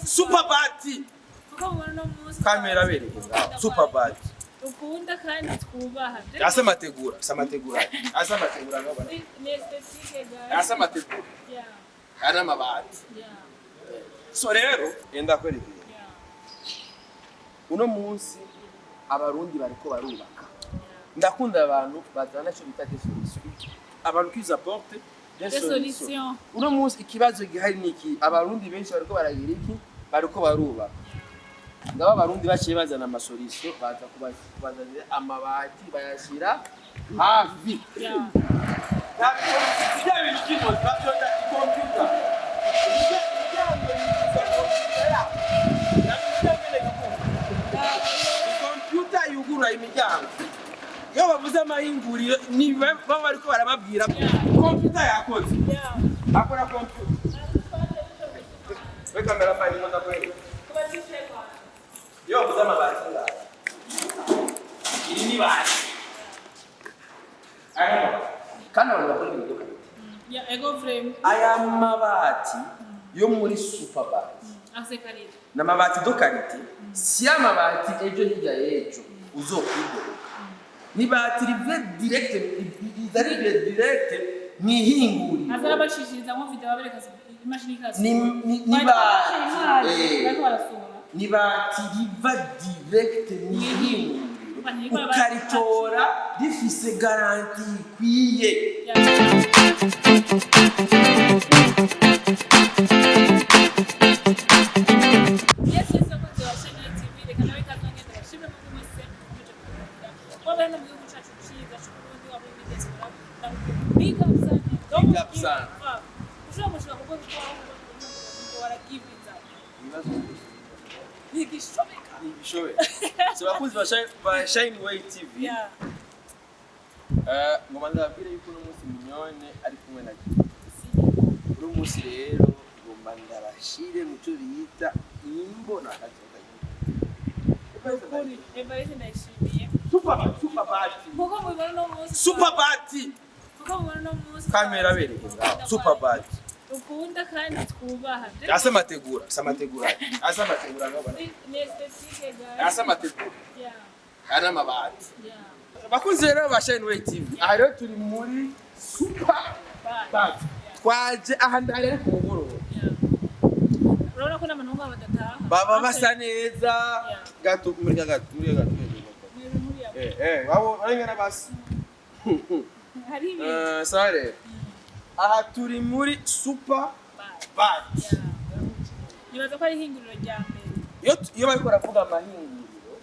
Superbat. Kamera bere. Superbat. Ukunda kandi twubaha. Asa mategura ngabana. Ni esthétique guys. Asa mategura. Yeah. Ana mabati. Yeah. So rero enda kwerekeza. Yeah. Uno munsi abarundi bariko barubaka. Ndakunda abantu bazana cyo bita solution. Abantu kiza porte des solutions. Uno munsi ikibazo gihari niki abarundi benshi bariko baragira iki bariko barubaka. Ngaba abarundi baciye bazana amasolution baza kubazanira amabati bayashira hafi. Yeah. Computer yugura imiryango. Yo bavuze amahinguriro ni baba bariko barababwira computer yakoze. Yeah. Akora computer. We kamera pani nda kweli. Yo bavuze amabati ngaho. Iri ni bati. Kana bakora ibintu kandi. Yeah, ego frame. Aya mabati yo muri Superbat. Asekarira. Na mabati do qualité. Si amabati ejo hirya yejo uzokwidoka. Ni bati rive direct ni hinguri. Azara bashishiriza mu video babereka imashini kazi. Ni bati. Ni bati riva direct ni hinguri. Ukaritora rifise garanti ikwiye. So bakunzi ba Shine Way TV. Yeah. Ngoma ndabwira yuko no munsi minyone ari kumwe na uno munsi rero ngomba ndabashire muco bita imbona kazoga. Ukuri evarese ndayishimiye. Superbat. Kuko mubona no munsi. Superbat. Kuko mubona no munsi. Kamera bere. Superbat. Ukunda kandi twubaha. Asa mategura ngabana. Ni esthétique guys. Asa mategura. Yeah. Ana mabati. Yeah. Bakunzi rero ba Shine Way TV. Aha rero turi muri Superbat. Twaje aha ndare ku mugoroba. Urabona ko n'abantu badataha. Baba basa neza. Gato muri gato. Wabo arengana basi. Hari ibi. Sare. Aha turi muri Superbat. Nibaza ko ari hinguriro rya mbere. Iyo bariko baravuga amahinguriro.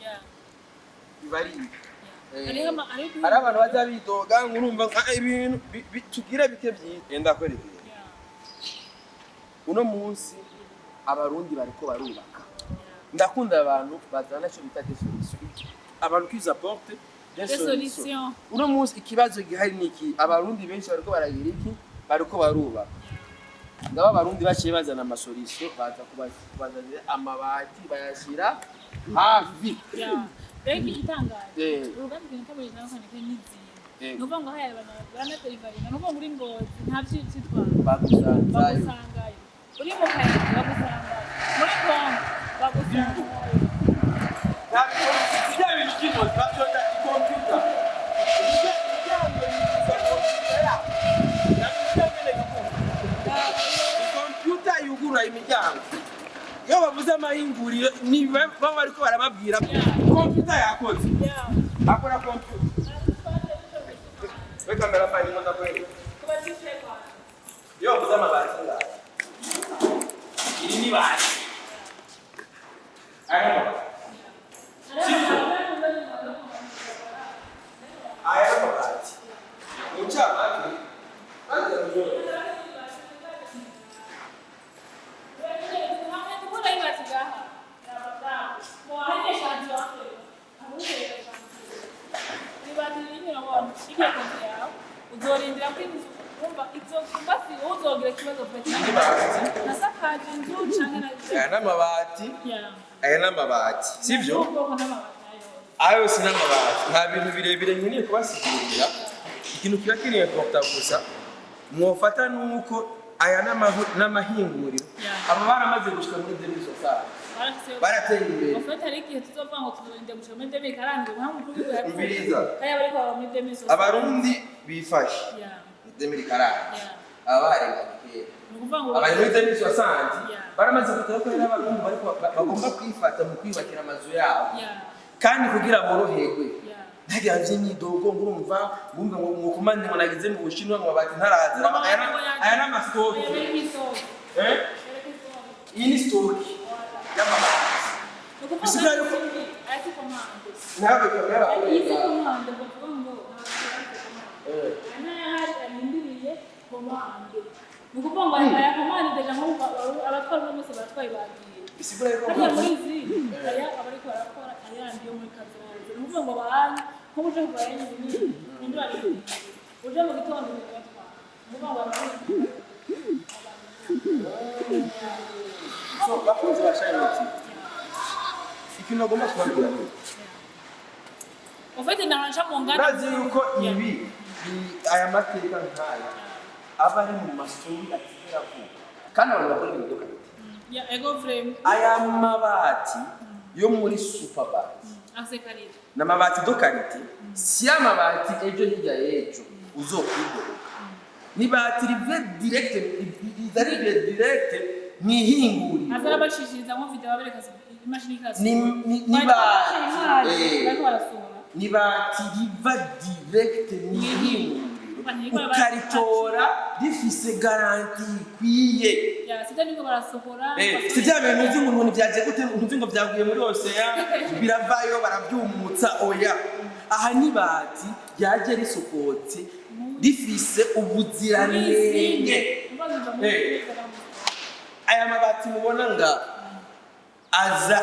Bibari. Ari abantu baza bidoga ngurumva ibintu tugira bike byenda kwerekeza. Uno munsi abarundi bariko barubaka. Ndakunda abantu bazana cyo bita solution. Abantu kiza porte des solutions. Uno munsi ikibazo gihari niki abarundi benshi bariko baragira iki bariko barubaka. Ngaba abarundi baciye bazana amasolution baza kubazanira amabati bayashira hafi. Reki itangaje. Uruganda rw'intabwe n'akanike n'izi. Nuvuga ngo haya bana terivarina. Nuvuga muri Ngozi nta byitwa. Bagusangayo. Uri mu kayi bagusangayo. Muri Kongo bagusangayo. Ntabwo bijya bintu kino babyota computer. Computer yugura imiryango. Yo bavuze amahinguriro ni baba bariko barababwira computer yakoze. Akora computer. We kamera pani nda kweli. Yo bavuze amabati ngaho. Iri ni bati. Aya mabati. Muchama. Uzorindira kwumva izo kumbasi uzogera kibazo pete. Nasakaje inzu canke na. Aya n'amabati. Sivyo? Ayo sina mabati. Nta bintu birebire nkiniye kubasigurira. Ikintu kiba kiriye porta gusa. Mwofata nuko aya n'amahinguriro aba baramaze gushika muri demiso sa barateye imbere ofete ari igihe tuzova ngo tuzinde gushika muri demi karande nka mukuru ubiriza kaya bari kwa muri demiso abarundi bifashe demi karande abarenganiye abari muri demiso santi baramaze gutera ko n'abarundi bariko bagomba kwifata mu kwibakira amazu yabo kandi kugira boroherwe ntagiye imyidogo ngurumva ngumva ngo mukomane ngo nagize mu Bushinwa ngo babati ntaraza aya n'amastoke iyi ni stoke y'amabati bisigaye yuko ati komande nawe kamera iyi komande bavuga ngo ana hari amindiriye komande nukuvuga ngo aya komande deja ngo abatwara bose batwaye bagiye bisigaye yuko muri izi aya abariko barakora aya ndiyo muri kazoza nukuvuga ngo bahanye nko uje kubayenye n'indwa ari uje mu gitondo n'abatwa nukuvuga ngo so bakunze bashaye muti ikintu agomba kubabwira ofete naranja mu ngana nazi yuko ibi aya mateka nkaya aba ari mu masuri atigera ku kandi abantu bakora ibintu ya ego frame aya mabati yo muri Superbat asekarira n'amabati do karite si amabati ejo hirya yejo uzokwidoka ni batiri direct izari direct ni hinguri azara bashishiriza mu video babereka imashini kazi ni batiri va direct ni hinguri ukaritora rifise garanti ikwiye ya sita niko barasohora si bya bintu uzi ngo umuntu byaje gute uzi ngo byaguye muri oceya biravayo barabyumutsa oya aha ni bati ryaje risokotse rifise ubuziranenge aya mabati mubona nga aza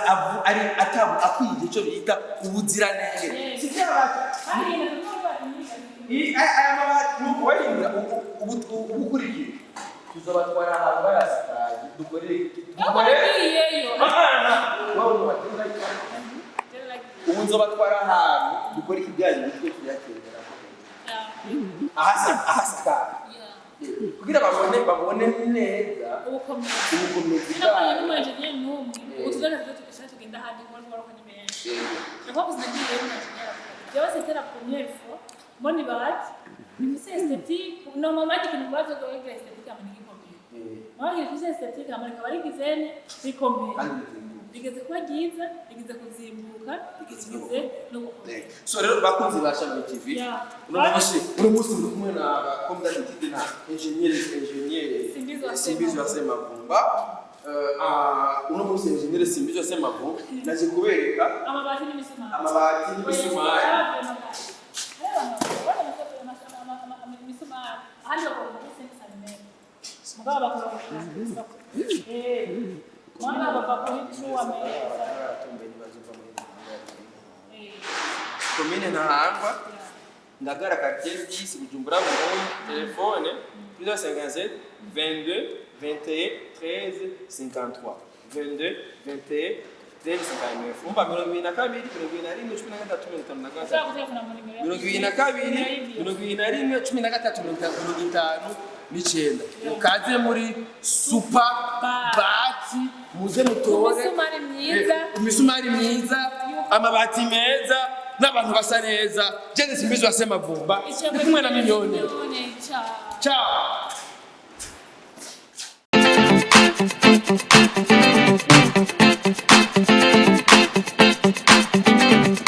ari atabu akwije cyo bita ubuziranenge si bya bati aya mabati nukwenda ubukurikira tuzobatwara ahantu barasakaje dukorere ubu nzobatwara ahantu dukora ikijyanye n'icyo tuyakenera ahasakaje kugira babone neza ubukomezi bwabo n'umwenjeniyeri n'umwe utugana tugenda ahandi ngo barokanye menshi nakoze nagiye n'umwenjeniyeri byose tera première fois mboni bati ni esthétique normalement ikintu bazo go esthétique amani gikomeye mwangi ni esthétique amani kabari kizene gikomeye bigeze kwa giza bigeze kuzimbuka bigeze no gukomeye so rero bakunzi basha mu TV uno musi muri kumwe na community na engineer Simbizi wa Semavumba uno musi engineer Simbizi wa Semavumba naje kubereka amabati n'imisumari ahandi bakora sense alimene mugaba bakora mwana bakora ichuwa meza komine ntahangwa ndagara quartier 10 Bujumbura mu telefone 257 22 21 13 53 22 21 13 59 umba 22 13 mukaze muri Superbat muze mutore imisumari myiza amabati meza n'abantu basa neza jene Simbizi wa Semavumba kumwe na miliyoni ciao